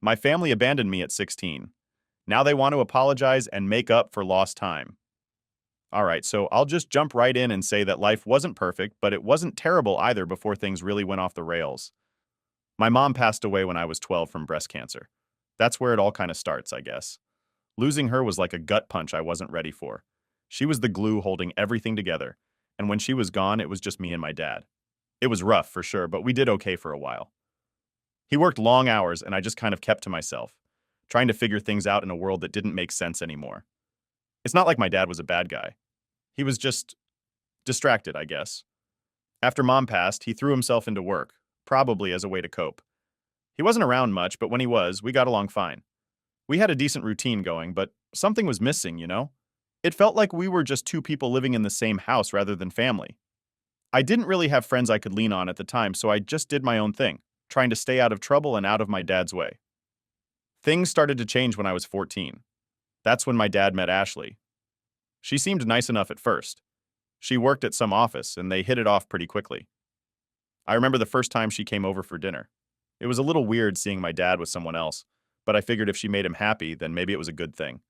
My family abandoned me at 16. Now they want to apologize and make up for lost time. All right, so I'll just jump right in and say that life wasn't perfect, but it wasn't terrible either before things really went off the rails. My mom passed away when I was 12 from breast cancer. That's where it all kind of starts, I guess. Losing her was like a gut punch I wasn't ready for. She was the glue holding everything together, and when she was gone, it was just me and my dad. It was rough, for sure, but we did okay for a while. He worked long hours, and I just kind of kept to myself, trying to figure things out in a world that didn't make sense anymore. It's not like my dad was a bad guy. He was just distracted, I guess. After mom passed, he threw himself into work, probably as a way to cope. He wasn't around much, but when he was, we got along fine. We had a decent routine going, but something was missing, you know? It felt like we were just two people living in the same house rather than family. I didn't really have friends I could lean on at the time, so I just did my own thing, trying to stay out of trouble and out of my dad's way. Things started to change when I was 14. That's when my dad met Ashley. She seemed nice enough at first. She worked at some office, and they hit it off pretty quickly. I remember the first time she came over for dinner. It was a little weird seeing my dad with someone else, but I figured if she made him happy, then maybe it was a good thing.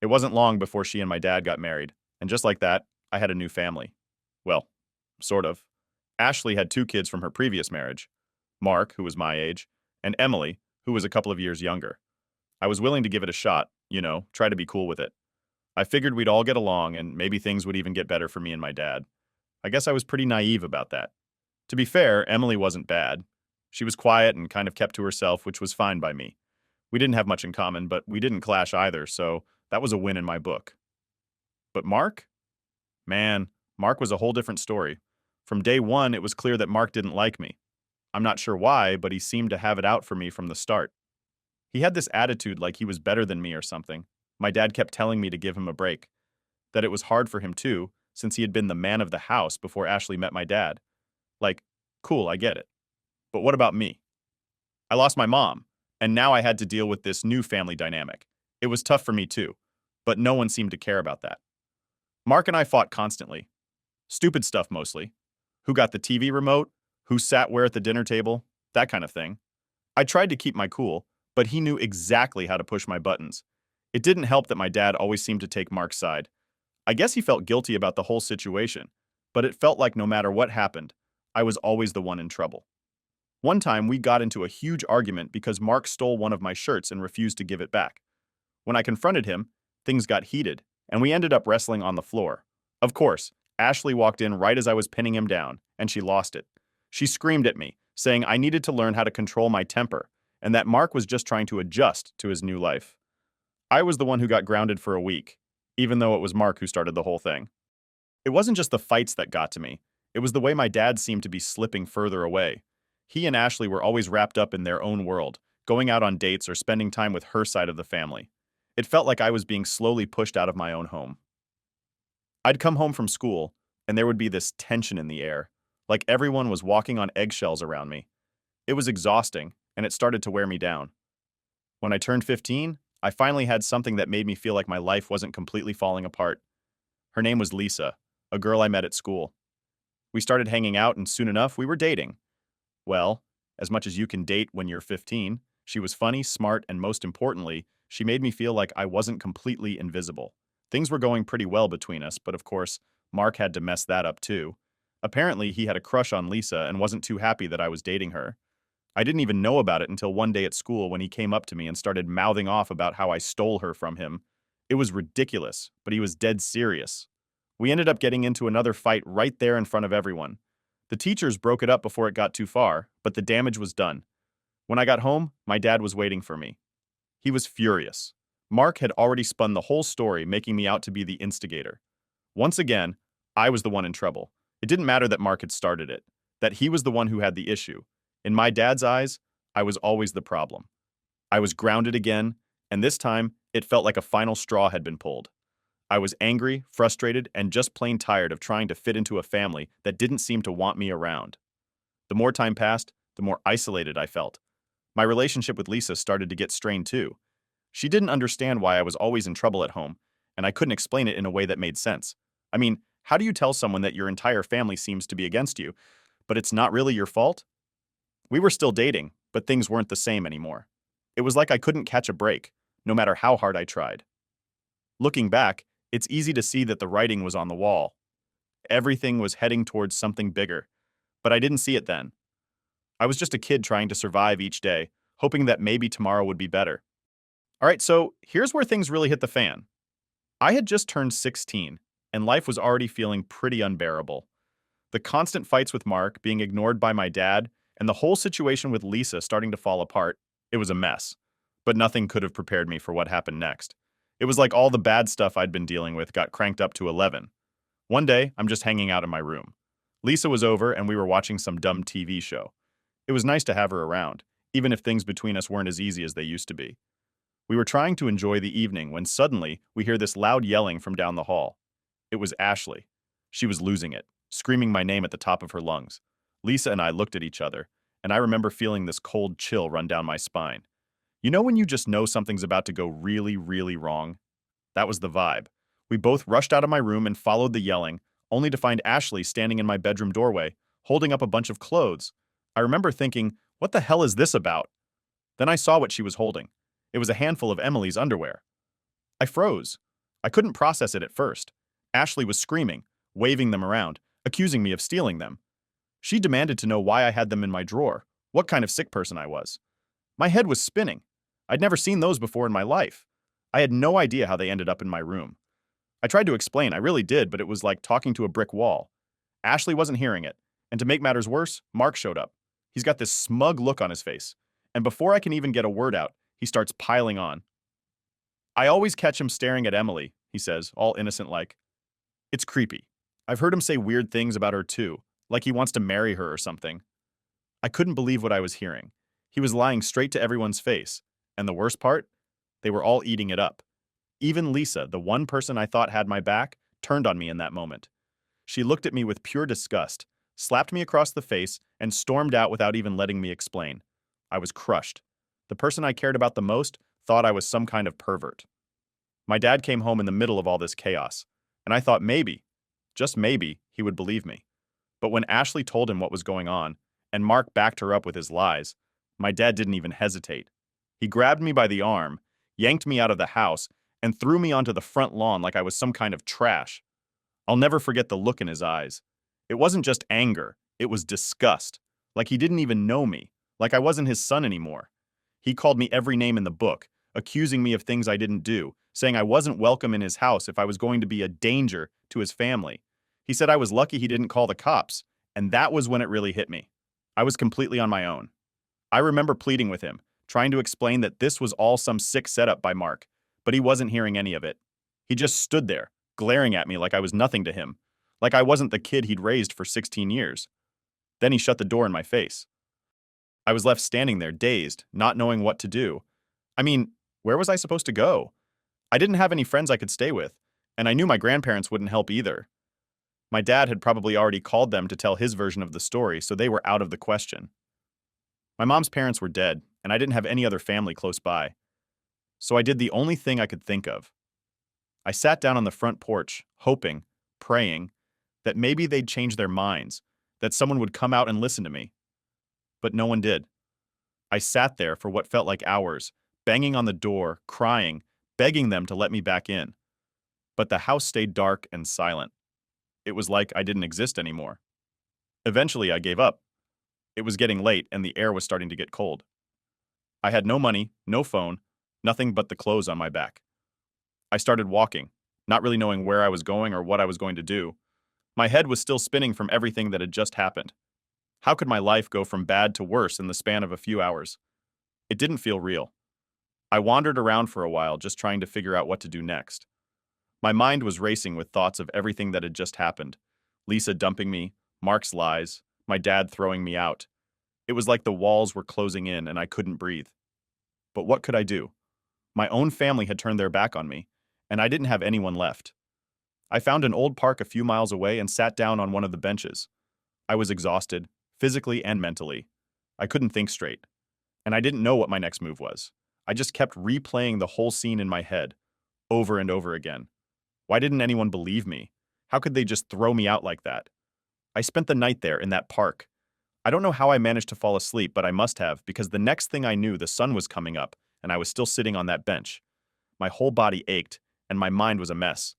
It wasn't long before she and my dad got married, and just like that, I had a new family. Well, sort of. Ashley had two kids from her previous marriage, Mark, who was my age, and Emily, who was a couple of years younger. I was willing to give it a shot, try to be cool with it. I figured we'd all get along and maybe things would even get better for me and my dad. I guess I was pretty naive about that. To be fair, Emily wasn't bad. She was quiet and kind of kept to herself, which was fine by me. We didn't have much in common, but we didn't clash either, so that was a win in my book. But Mark? Man, Mark was a whole different story. From day one, it was clear that Mark didn't like me. I'm not sure why, but he seemed to have it out for me from the start. He had this attitude like he was better than me or something. My dad kept telling me to give him a break, that it was hard for him too, since he had been the man of the house before Ashley met my dad. Like, cool, I get it. But what about me? I lost my mom, and now I had to deal with this new family dynamic. It was tough for me too, but no one seemed to care about that. Mark and I fought constantly. Stupid stuff mostly. Who got the TV remote? Who sat where at the dinner table? That kind of thing. I tried to keep my cool, but he knew exactly how to push my buttons. It didn't help that my dad always seemed to take Mark's side. I guess he felt guilty about the whole situation, but it felt like no matter what happened, I was always the one in trouble. One time, we got into a huge argument because Mark stole one of my shirts and refused to give it back. When I confronted him, things got heated, and we ended up wrestling on the floor. Of course, Ashley walked in right as I was pinning him down, and she lost it. She screamed at me, saying I needed to learn how to control my temper, and that Mark was just trying to adjust to his new life. I was the one who got grounded for a week, even though it was Mark who started the whole thing. It wasn't just the fights that got to me, it was the way my dad seemed to be slipping further away. He and Ashley were always wrapped up in their own world, going out on dates or spending time with her side of the family. It felt like I was being slowly pushed out of my own home. I'd come home from school, and there would be this tension in the air, like everyone was walking on eggshells around me. It was exhausting, and it started to wear me down. When I turned 15, I finally had something that made me feel like my life wasn't completely falling apart. Her name was Lisa, a girl I met at school. We started hanging out, and soon enough, we were dating. Well, as much as you can date when you're 15, she was funny, smart, and most importantly, she made me feel like I wasn't completely invisible. Things were going pretty well between us, but of course, Mark had to mess that up too. Apparently, he had a crush on Lisa and wasn't too happy that I was dating her. I didn't even know about it until one day at school when he came up to me and started mouthing off about how I stole her from him. It was ridiculous, but he was dead serious. We ended up getting into another fight right there in front of everyone. The teachers broke it up before it got too far, but the damage was done. When I got home, my dad was waiting for me. He was furious. Mark had already spun the whole story, making me out to be the instigator. Once again, I was the one in trouble. It didn't matter that Mark had started it, that he was the one who had the issue. In my dad's eyes, I was always the problem. I was grounded again, and this time, it felt like a final straw had been pulled. I was angry, frustrated, and just plain tired of trying to fit into a family that didn't seem to want me around. The more time passed, the more isolated I felt. My relationship with Lisa started to get strained too. She didn't understand why I was always in trouble at home, and I couldn't explain it in a way that made sense. I mean, how do you tell someone that your entire family seems to be against you, but it's not really your fault? We were still dating, but things weren't the same anymore. It was like I couldn't catch a break, no matter how hard I tried. Looking back, it's easy to see that the writing was on the wall. Everything was heading towards something bigger, but I didn't see it then. I was just a kid trying to survive each day, hoping that maybe tomorrow would be better. All right, so here's where things really hit the fan. I had just turned 16, and life was already feeling pretty unbearable. The constant fights with Mark, being ignored by my dad, and the whole situation with Lisa starting to fall apart, it was a mess. But nothing could have prepared me for what happened next. It was like all the bad stuff I'd been dealing with got cranked up to 11. One day, I'm just hanging out in my room. Lisa was over, and we were watching some dumb TV show. It was nice to have her around, even if things between us weren't as easy as they used to be. We were trying to enjoy the evening when suddenly we hear this loud yelling from down the hall. It was Ashley. She was losing it, screaming my name at the top of her lungs. Lisa and I looked at each other, and I remember feeling this cold chill run down my spine. You know when you just know something's about to go really, really wrong? That was the vibe. We both rushed out of my room and followed the yelling, only to find Ashley standing in my bedroom doorway, holding up a bunch of clothes. I remember thinking, what the hell is this about? Then I saw what she was holding. It was a handful of Emily's underwear. I froze. I couldn't process it at first. Ashley was screaming, waving them around, accusing me of stealing them. She demanded to know why I had them in my drawer, what kind of sick person I was. My head was spinning. I'd never seen those before in my life. I had no idea how they ended up in my room. I tried to explain, I really did, but it was like talking to a brick wall. Ashley wasn't hearing it, and to make matters worse, Mark showed up. He's got this smug look on his face, and before I can even get a word out, he starts piling on. I always catch him staring at Emily, he says, all innocent like. It's creepy. I've heard him say weird things about her too, like he wants to marry her or something. I couldn't believe what I was hearing. He was lying straight to everyone's face, and the worst part? They were all eating it up. Even Lisa, the one person I thought had my back, turned on me in that moment. She looked at me with pure disgust, slapped me across the face, and stormed out without even letting me explain. I was crushed. The person I cared about the most thought I was some kind of pervert. My dad came home in the middle of all this chaos, and I thought maybe, just maybe, he would believe me. But when Ashley told him what was going on, and Mark backed her up with his lies, my dad didn't even hesitate. He grabbed me by the arm, yanked me out of the house, and threw me onto the front lawn like I was some kind of trash. I'll never forget the look in his eyes. It wasn't just anger, it was disgust, like he didn't even know me, like I wasn't his son anymore. He called me every name in the book, accusing me of things I didn't do, saying I wasn't welcome in his house if I was going to be a danger to his family. He said I was lucky he didn't call the cops, and that was when it really hit me. I was completely on my own. I remember pleading with him, trying to explain that this was all some sick setup by Mark, but he wasn't hearing any of it. He just stood there, glaring at me like I was nothing to him, like I wasn't the kid he'd raised for 16 years. Then he shut the door in my face. I was left standing there, dazed, not knowing what to do. I mean, where was I supposed to go? I didn't have any friends I could stay with, and I knew my grandparents wouldn't help either. My dad had probably already called them to tell his version of the story, so they were out of the question. My mom's parents were dead, and I didn't have any other family close by. So I did the only thing I could think of. I sat down on the front porch, hoping, praying, that maybe they'd change their minds, that someone would come out and listen to me. But no one did. I sat there for what felt like hours, banging on the door, crying, begging them to let me back in. But the house stayed dark and silent. It was like I didn't exist anymore. Eventually, I gave up. It was getting late and the air was starting to get cold. I had no money, no phone, nothing but the clothes on my back. I started walking, not really knowing where I was going or what I was going to do. My head was still spinning from everything that had just happened. How could my life go from bad to worse in the span of a few hours? It didn't feel real. I wandered around for a while just trying to figure out what to do next. My mind was racing with thoughts of everything that had just happened. Lisa dumping me, Mark's lies, my dad throwing me out. It was like the walls were closing in and I couldn't breathe. But what could I do? My own family had turned their back on me, and I didn't have anyone left. I found an old park a few miles away and sat down on one of the benches. I was exhausted, physically and mentally. I couldn't think straight, and I didn't know what my next move was. I just kept replaying the whole scene in my head, over and over again. Why didn't anyone believe me? How could they just throw me out like that? I spent the night there in that park. I don't know how I managed to fall asleep, but I must have, because the next thing I knew, the sun was coming up, and I was still sitting on that bench. My whole body ached, and my mind was a mess.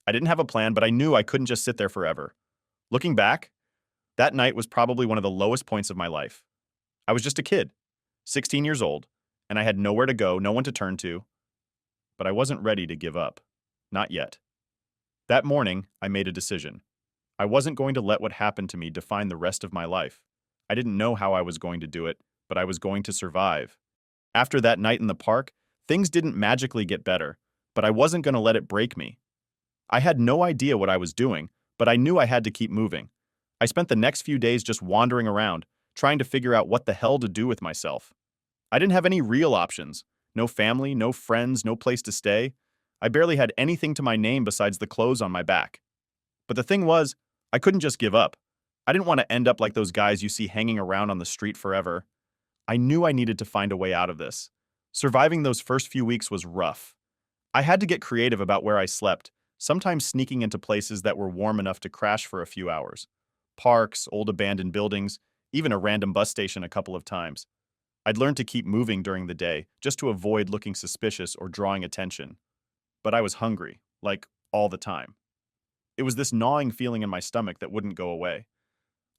I didn't have a plan, but I knew I couldn't just sit there forever. Looking back, that night was probably one of the lowest points of my life. I was just a kid, 16 years old, and I had nowhere to go, no one to turn to, but I wasn't ready to give up. Not yet. That morning, I made a decision. I wasn't going to let what happened to me define the rest of my life. I didn't know how I was going to do it, but I was going to survive. After that night in the park, things didn't magically get better, but I wasn't going to let it break me. I had no idea what I was doing, but I knew I had to keep moving. I spent the next few days just wandering around, trying to figure out what the hell to do with myself. I didn't have any real options. No family, no friends, no place to stay. I barely had anything to my name besides the clothes on my back. But the thing was, I couldn't just give up. I didn't want to end up like those guys you see hanging around on the street forever. I knew I needed to find a way out of this. Surviving those first few weeks was rough. I had to get creative about where I slept, sometimes sneaking into places that were warm enough to crash for a few hours. Parks, old abandoned buildings, even a random bus station a couple of times. I'd learned to keep moving during the day, just to avoid looking suspicious or drawing attention. But I was hungry, like all the time. It was this gnawing feeling in my stomach that wouldn't go away.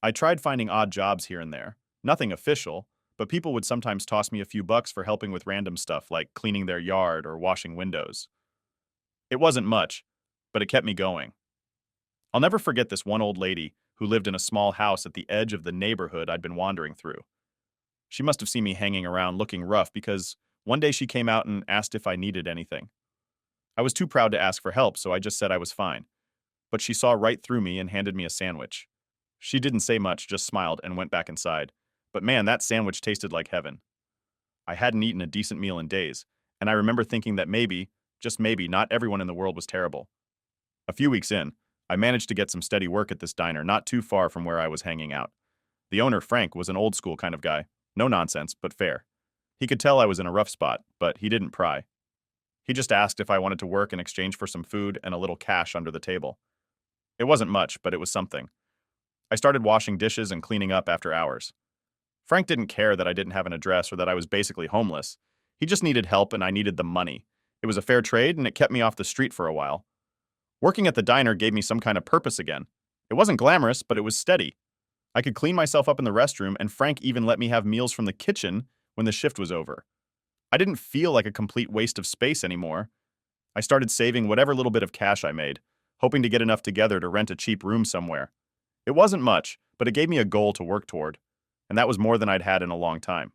I tried finding odd jobs here and there, nothing official, but people would sometimes toss me a few bucks for helping with random stuff like cleaning their yard or washing windows. It wasn't much, but it kept me going. I'll never forget this one old lady who lived in a small house at the edge of the neighborhood I'd been wandering through. She must have seen me hanging around looking rough because one day she came out and asked if I needed anything. I was too proud to ask for help, so I just said I was fine. But she saw right through me and handed me a sandwich. She didn't say much, just smiled and went back inside. But man, that sandwich tasted like heaven. I hadn't eaten a decent meal in days, and I remember thinking that maybe, just maybe, not everyone in the world was terrible. A few weeks in, I managed to get some steady work at this diner not too far from where I was hanging out. The owner, Frank, was an old school kind of guy. No nonsense, but fair. He could tell I was in a rough spot, but he didn't pry. He just asked if I wanted to work in exchange for some food and a little cash under the table. It wasn't much, but it was something. I started washing dishes and cleaning up after hours. Frank didn't care that I didn't have an address or that I was basically homeless. He just needed help and I needed the money. It was a fair trade and it kept me off the street for a while. Working at the diner gave me some kind of purpose again. It wasn't glamorous, but it was steady. I could clean myself up in the restroom, and Frank even let me have meals from the kitchen when the shift was over. I didn't feel like a complete waste of space anymore. I started saving whatever little bit of cash I made, hoping to get enough together to rent a cheap room somewhere. It wasn't much, but it gave me a goal to work toward, and that was more than I'd had in a long time.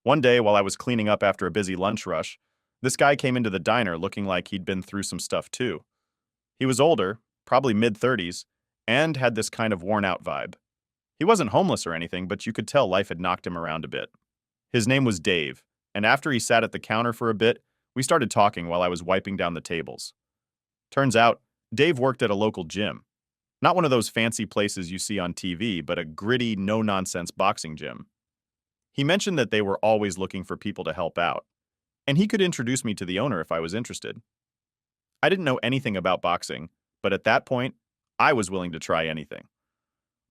One day, while I was cleaning up after a busy lunch rush, this guy came into the diner looking like he'd been through some stuff too. He was older, probably mid-30s, and had this kind of worn-out vibe. He wasn't homeless or anything, but you could tell life had knocked him around a bit. His name was Dave, and after he sat at the counter for a bit, we started talking while I was wiping down the tables. Turns out, Dave worked at a local gym. Not one of those fancy places you see on TV, but a gritty, no-nonsense boxing gym. He mentioned that they were always looking for people to help out, and he could introduce me to the owner if I was interested. I didn't know anything about boxing, but at that point, I was willing to try anything.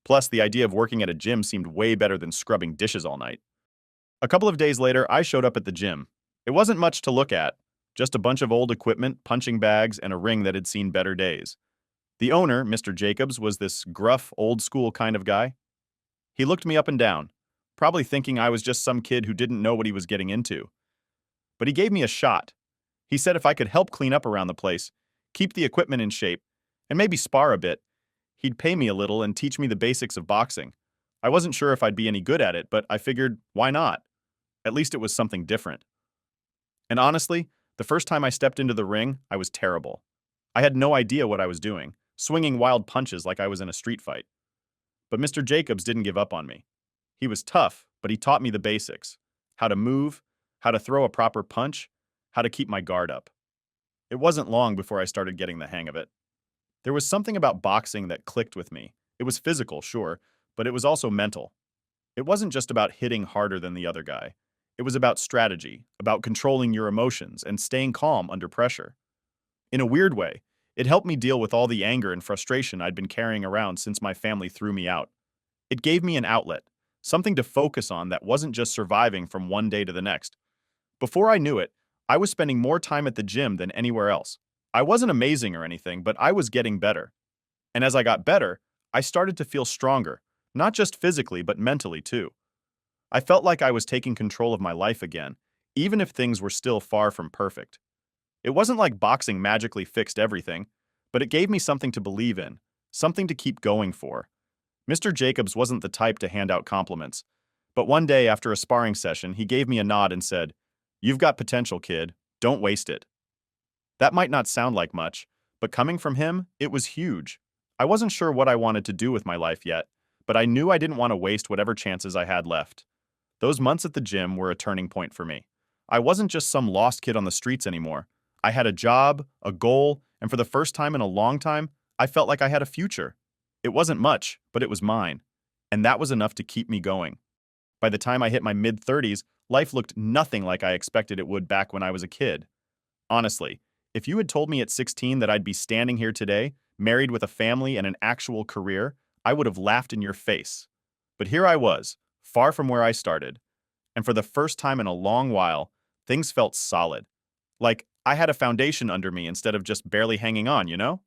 Plus, the idea of working at a gym seemed way better than scrubbing dishes all night. A couple of days later, I showed up at the gym. It wasn't much to look at, just a bunch of old equipment, punching bags, and a ring that had seen better days. The owner, Mr. Jacobs, was this gruff, old-school kind of guy. He looked me up and down, probably thinking I was just some kid who didn't know what he was getting into. But he gave me a shot. He said if I could help clean up around the place, keep the equipment in shape, and maybe spar a bit, he'd pay me a little and teach me the basics of boxing. I wasn't sure if I'd be any good at it, but I figured, why not? At least it was something different. And honestly, the first time I stepped into the ring, I was terrible. I had no idea what I was doing, swinging wild punches like I was in a street fight. But Mr. Jacobs didn't give up on me. He was tough, but he taught me the basics. How to move, how to throw a proper punch, how to keep my guard up. It wasn't long before I started getting the hang of it. There was something about boxing that clicked with me. It was physical, sure, but it was also mental. It wasn't just about hitting harder than the other guy. It was about strategy, about controlling your emotions and staying calm under pressure. In a weird way, it helped me deal with all the anger and frustration I'd been carrying around since my family threw me out. It gave me an outlet, something to focus on that wasn't just surviving from one day to the next. Before I knew it, I was spending more time at the gym than anywhere else. I wasn't amazing or anything, but I was getting better. And as I got better, I started to feel stronger, not just physically, but mentally too. I felt like I was taking control of my life again, even if things were still far from perfect. It wasn't like boxing magically fixed everything, but it gave me something to believe in, something to keep going for. Mr. Jacobs wasn't the type to hand out compliments, but one day after a sparring session, he gave me a nod and said, "You've got potential, kid. Don't waste it." That might not sound like much, but coming from him, it was huge. I wasn't sure what I wanted to do with my life yet, but I knew I didn't want to waste whatever chances I had left. Those months at the gym were a turning point for me. I wasn't just some lost kid on the streets anymore. I had a job, a goal, and for the first time in a long time, I felt like I had a future. It wasn't much, but it was mine. And that was enough to keep me going. By the time I hit my mid-30s, life looked nothing like I expected it would back when I was a kid. Honestly, if you had told me at 16 that I'd be standing here today, married with a family and an actual career, I would have laughed in your face. But here I was, far from where I started. And for the first time in a long while, things felt solid. Like I had a foundation under me instead of just barely hanging on, you know?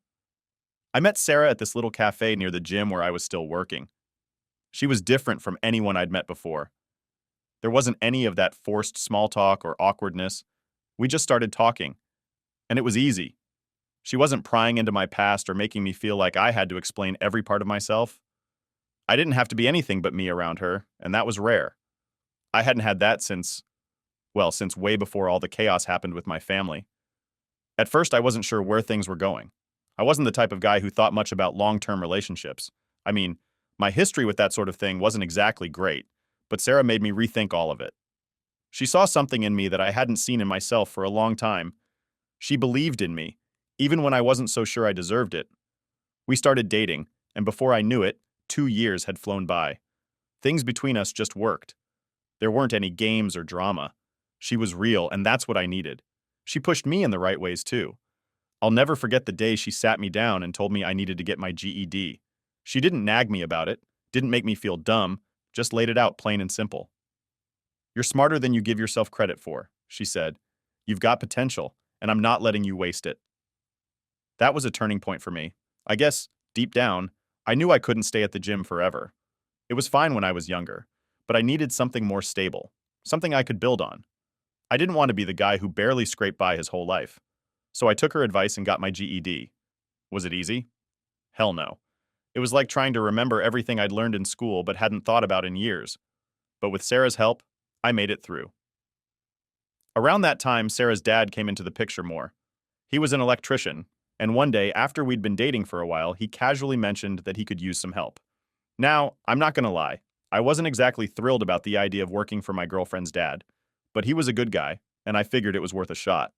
I met Sarah at this little cafe near the gym where I was still working. She was different from anyone I'd met before. There wasn't any of that forced small talk or awkwardness. We just started talking, and it was easy. She wasn't prying into my past or making me feel like I had to explain every part of myself. I didn't have to be anything but me around her, and that was rare. I hadn't had that since way before all the chaos happened with my family. At first, I wasn't sure where things were going. I wasn't the type of guy who thought much about long-term relationships. I mean, my history with that sort of thing wasn't exactly great, but Sarah made me rethink all of it. She saw something in me that I hadn't seen in myself for a long time. She believed in me, even when I wasn't so sure I deserved it. We started dating, and before I knew it, 2 years had flown by. Things between us just worked. There weren't any games or drama. She was real, and that's what I needed. She pushed me in the right ways, too. I'll never forget the day she sat me down and told me I needed to get my GED. She didn't nag me about it, didn't make me feel dumb, just laid it out plain and simple. "You're smarter than you give yourself credit for," she said. "You've got potential, and I'm not letting you waste it." That was a turning point for me. I guess, deep down, I knew I couldn't stay at the gym forever. It was fine when I was younger, but I needed something more stable, something I could build on. I didn't want to be the guy who barely scraped by his whole life. So I took her advice and got my GED. Was it easy? Hell no. It was like trying to remember everything I'd learned in school but hadn't thought about in years. But with Sarah's help, I made it through. Around that time, Sarah's dad came into the picture more. He was an electrician, and one day, after we'd been dating for a while, he casually mentioned that he could use some help. Now, I'm not gonna lie, I wasn't exactly thrilled about the idea of working for my girlfriend's dad, but he was a good guy, and I figured it was worth a shot.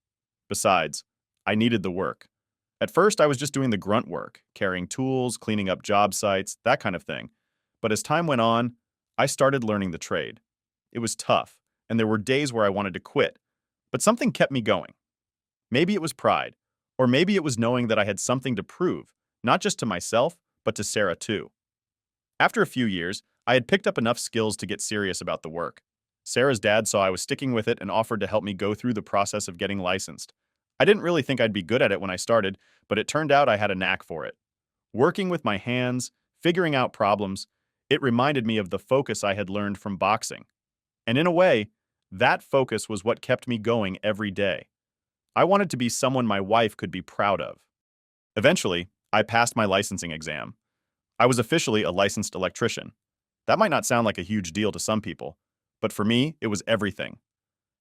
Besides, I needed the work. At first, I was just doing the grunt work, carrying tools, cleaning up job sites, that kind of thing. But as time went on, I started learning the trade. It was tough, and there were days where I wanted to quit, but something kept me going. Maybe it was pride, or maybe it was knowing that I had something to prove, not just to myself, but to Sarah too. After a few years, I had picked up enough skills to get serious about the work. Sarah's dad saw I was sticking with it and offered to help me go through the process of getting licensed. I didn't really think I'd be good at it when I started, but it turned out I had a knack for it. Working with my hands, figuring out problems, it reminded me of the focus I had learned from boxing. And in a way, that focus was what kept me going every day. I wanted to be someone my wife could be proud of. Eventually, I passed my licensing exam. I was officially a licensed electrician. That might not sound like a huge deal to some people, but for me, it was everything.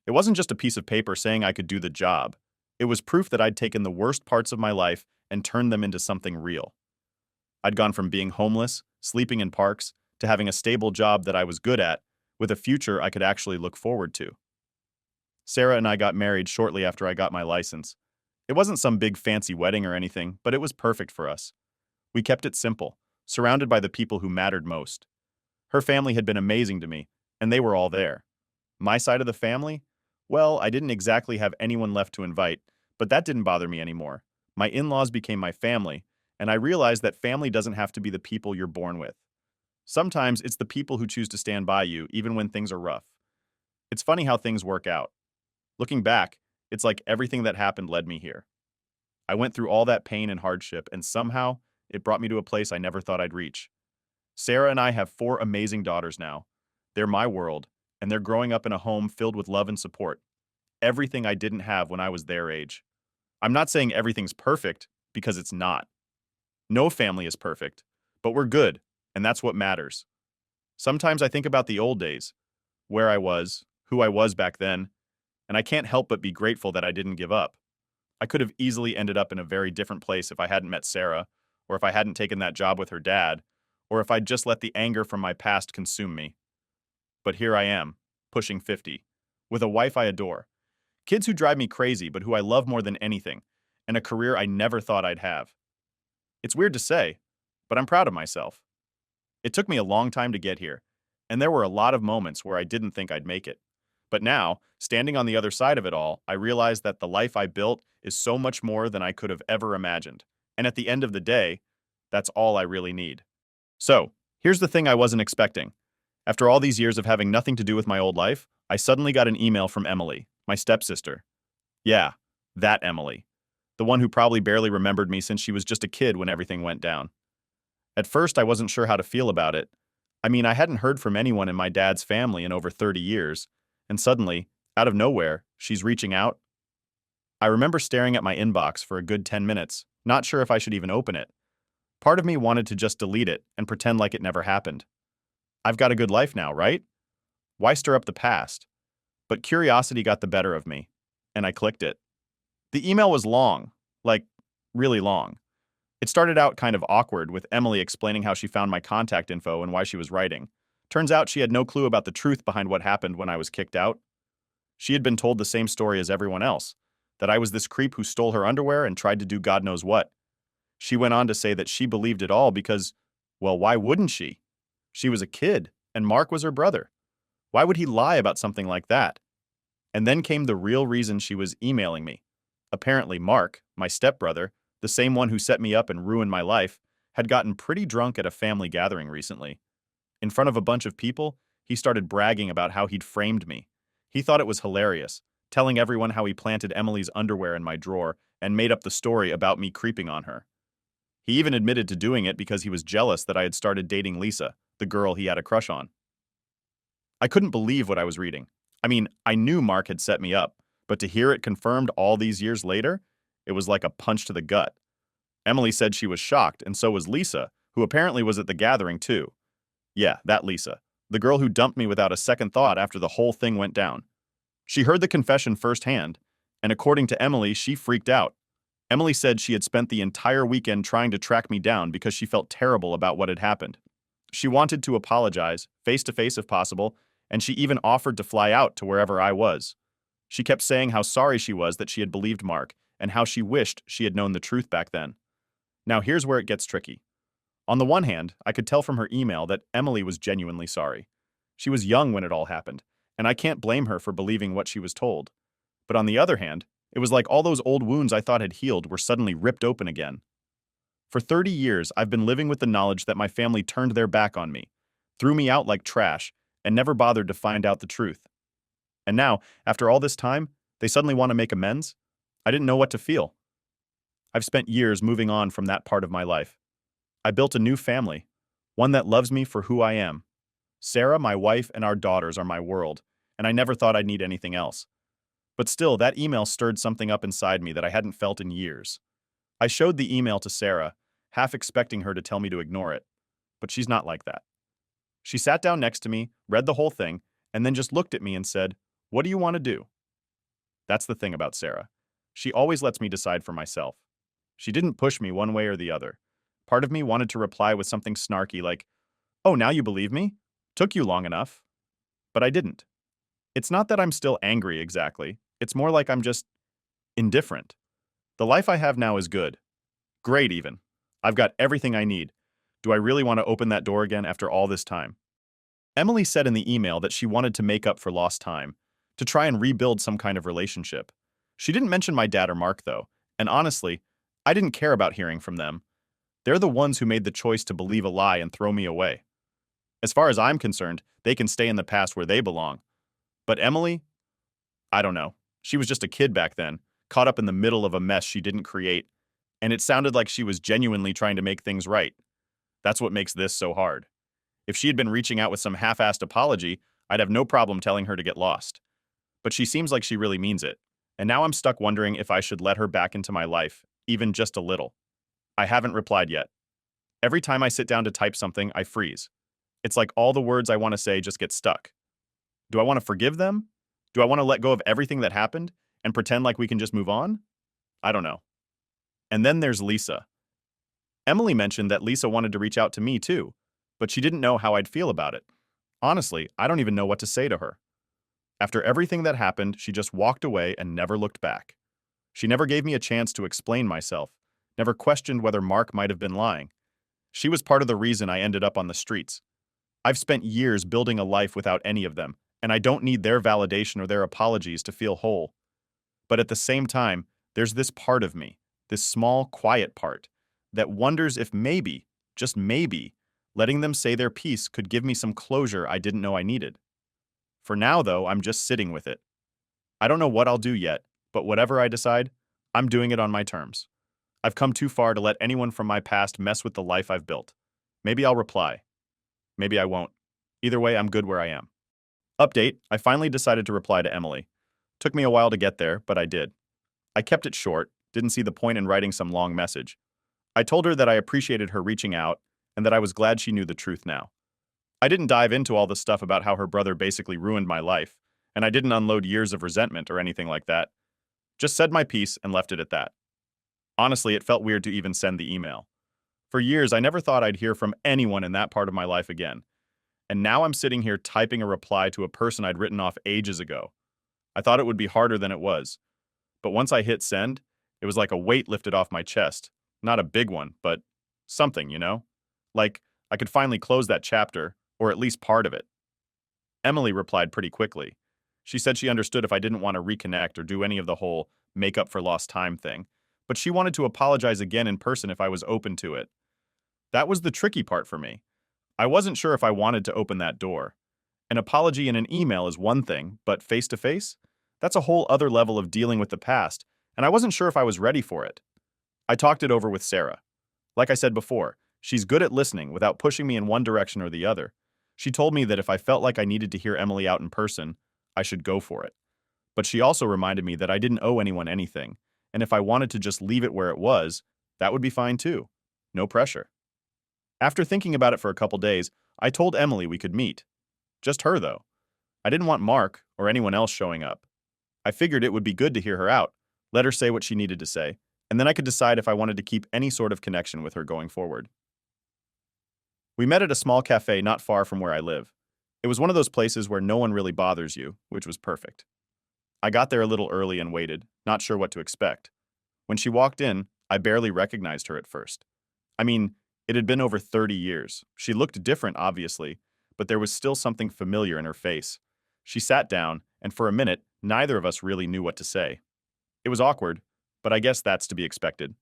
It wasn't just a piece of paper saying I could do the job. It was proof that I'd taken the worst parts of my life and turned them into something real. I'd gone from being homeless, sleeping in parks, to having a stable job that I was good at, with a future I could actually look forward to. Sarah and I got married shortly after I got my license. It wasn't some big fancy wedding or anything, but it was perfect for us. We kept it simple, surrounded by the people who mattered most. Her family had been amazing to me, and they were all there. My side of the family? Well, I didn't exactly have anyone left to invite, but that didn't bother me anymore. My in-laws became my family, and I realized that family doesn't have to be the people you're born with. Sometimes it's the people who choose to stand by you, even when things are rough. It's funny how things work out. Looking back, it's like everything that happened led me here. I went through all that pain and hardship, and somehow it brought me to a place I never thought I'd reach. Sarah and I have 4 amazing daughters now. They're my world, and they're growing up in a home filled with love and support. Everything I didn't have when I was their age. I'm not saying everything's perfect, because it's not. No family is perfect, but we're good, and that's what matters. Sometimes I think about the old days, where I was, who I was back then, and I can't help but be grateful that I didn't give up. I could have easily ended up in a very different place if I hadn't met Sarah, or if I hadn't taken that job with her dad, or if I'd just let the anger from my past consume me. But here I am, pushing 50, with a wife I adore, kids who drive me crazy but who I love more than anything, and a career I never thought I'd have. It's weird to say, but I'm proud of myself. It took me a long time to get here, and there were a lot of moments where I didn't think I'd make it. But now, standing on the other side of it all, I realize that the life I built is so much more than I could have ever imagined. And at the end of the day, that's all I really need. So, here's the thing I wasn't expecting. After all these years of having nothing to do with my old life, I suddenly got an email from Emily, my stepsister. Yeah, that Emily. The one who probably barely remembered me since she was just a kid when everything went down. At first, I wasn't sure how to feel about it. I mean, I hadn't heard from anyone in my dad's family in over 30 years, and suddenly, out of nowhere, she's reaching out. I remember staring at my inbox for a good 10 minutes, not sure if I should even open it. Part of me wanted to just delete it and pretend like it never happened. I've got a good life now, right? Why stir up the past? But curiosity got the better of me, and I clicked it. The email was long, like, really long. It started out kind of awkward, with Emily explaining how she found my contact info and why she was writing. Turns out she had no clue about the truth behind what happened when I was kicked out. She had been told the same story as everyone else, that I was this creep who stole her underwear and tried to do God knows what. She went on to say that she believed it all because, well, why wouldn't she? She was a kid, and Mark was her brother. Why would he lie about something like that? And then came the real reason she was emailing me. Apparently, Mark, my stepbrother, the same one who set me up and ruined my life, had gotten pretty drunk at a family gathering recently. In front of a bunch of people, he started bragging about how he'd framed me. He thought it was hilarious, telling everyone how he planted Emily's underwear in my drawer and made up the story about me creeping on her. He even admitted to doing it because he was jealous that I had started dating Lisa, the girl he had a crush on. I couldn't believe what I was reading. I mean, I knew Mark had set me up, but to hear it confirmed all these years later, it was like a punch to the gut. Emily said she was shocked, and so was Lisa, who apparently was at the gathering too. Yeah, that Lisa, the girl who dumped me without a second thought after the whole thing went down. She heard the confession firsthand, and according to Emily, she freaked out. Emily said she had spent the entire weekend trying to track me down because she felt terrible about what had happened. She wanted to apologize, face to face if possible, and she even offered to fly out to wherever I was. She kept saying how sorry she was that she had believed Mark, and how she wished she had known the truth back then. Now here's where it gets tricky. On the one hand, I could tell from her email that Emily was genuinely sorry. She was young when it all happened, and I can't blame her for believing what she was told. But on the other hand, it was like all those old wounds I thought had healed were suddenly ripped open again. For 30 years, I've been living with the knowledge that my family turned their back on me, threw me out like trash, and never bothered to find out the truth. And now, after all this time, they suddenly want to make amends? I didn't know what to feel. I've spent years moving on from that part of my life. I built a new family, one that loves me for who I am. Sarah, my wife, and our daughters are my world, and I never thought I'd need anything else. But still, that email stirred something up inside me that I hadn't felt in years. I showed the email to Sarah, half expecting her to tell me to ignore it. But she's not like that. She sat down next to me, read the whole thing, and then just looked at me and said, "What do you want to do?" That's the thing about Sarah. She always lets me decide for myself. She didn't push me one way or the other. Part of me wanted to reply with something snarky like, "Oh, now you believe me? Took you long enough." But I didn't. It's not that I'm still angry exactly. It's more like I'm just indifferent. The life I have now is good. Great, even. I've got everything I need. Do I really want to open that door again after all this time? Emily said in the email that she wanted to make up for lost time, to try and rebuild some kind of relationship. She didn't mention my dad or Mark, though, and honestly, I didn't care about hearing from them. They're the ones who made the choice to believe a lie and throw me away. As far as I'm concerned, they can stay in the past where they belong. But Emily? I don't know. She was just a kid back then, caught up in the middle of a mess she didn't create, and it sounded like she was genuinely trying to make things right. That's what makes this so hard. If she had been reaching out with some half-assed apology, I'd have no problem telling her to get lost. But she seems like she really means it, and now I'm stuck wondering if I should let her back into my life, even just a little. I haven't replied yet. Every time I sit down to type something, I freeze. It's like all the words I want to say just get stuck. Do I want to forgive them? Do I want to let go of everything that happened and pretend like we can just move on? I don't know. And then there's Lisa. Emily mentioned that Lisa wanted to reach out to me too, but she didn't know how I'd feel about it. Honestly, I don't even know what to say to her. After everything that happened, she just walked away and never looked back. She never gave me a chance to explain myself, never questioned whether Mark might have been lying. She was part of the reason I ended up on the streets. I've spent years building a life without any of them, and I don't need their validation or their apologies to feel whole. But at the same time, there's this part of me, this small, quiet part, that wonders if maybe, just maybe, letting them say their piece could give me some closure I didn't know I needed. For now, though, I'm just sitting with it. I don't know what I'll do yet, but whatever I decide, I'm doing it on my terms. I've come too far to let anyone from my past mess with the life I've built. Maybe I'll reply. Maybe I won't. Either way, I'm good where I am. Update, I finally decided to reply to Emily. Took me a while to get there, but I did. I kept it short, didn't see the point in writing some long message. I told her that I appreciated her reaching out and that I was glad she knew the truth now. I didn't dive into all the stuff about how her brother basically ruined my life, and I didn't unload years of resentment or anything like that. Just said my piece and left it at that. Honestly, it felt weird to even send the email. For years, I never thought I'd hear from anyone in that part of my life again. And now I'm sitting here typing a reply to a person I'd written off ages ago. I thought it would be harder than it was. But once I hit send, it was like a weight lifted off my chest. Not a big one, but something, you know? Like, I could finally close that chapter, or at least part of it. Emily replied pretty quickly. She said she understood if I didn't want to reconnect or do any of the whole make up for lost time thing, but she wanted to apologize again in person if I was open to it. That was the tricky part for me. I wasn't sure if I wanted to open that door. An apology in an email is one thing, but face-to-face? That's a whole other level of dealing with the past, and I wasn't sure if I was ready for it. I talked it over with Sarah. Like I said before, she's good at listening without pushing me in one direction or the other. She told me that if I felt like I needed to hear Emily out in person, I should go for it. But she also reminded me that I didn't owe anyone anything, and if I wanted to just leave it where it was, that would be fine too. No pressure. After thinking about it for a couple days, I told Emily we could meet. Just her, though. I didn't want Mark or anyone else showing up. I figured it would be good to hear her out, let her say what she needed to say, and then I could decide if I wanted to keep any sort of connection with her going forward. We met at a small cafe not far from where I live. It was one of those places where no one really bothers you, which was perfect. I got there a little early and waited, not sure what to expect. When she walked in, I barely recognized her at first. I mean, it had been over 30 years. She looked different, obviously, but there was still something familiar in her face. She sat down, and for a minute, neither of us really knew what to say. It was awkward, but I guess that's to be expected.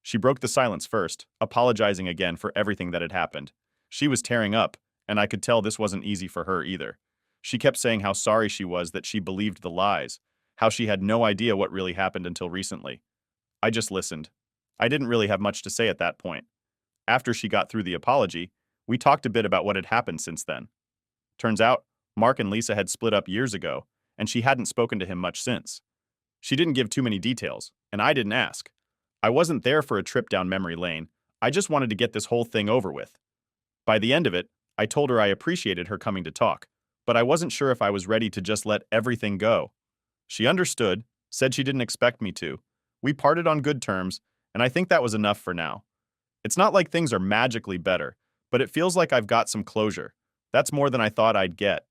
She broke the silence first, apologizing again for everything that had happened. She was tearing up, and I could tell this wasn't easy for her either. She kept saying how sorry she was that she believed the lies, how she had no idea what really happened until recently. I just listened. I didn't really have much to say at that point. After she got through the apology, we talked a bit about what had happened since then. Turns out, Mark and Lisa had split up years ago, and she hadn't spoken to him much since. She didn't give too many details, and I didn't ask. I wasn't there for a trip down memory lane. I just wanted to get this whole thing over with. By the end of it, I told her I appreciated her coming to talk, but I wasn't sure if I was ready to just let everything go. She understood, said she didn't expect me to. We parted on good terms, and I think that was enough for now. It's not like things are magically better, but it feels like I've got some closure. That's more than I thought I'd get.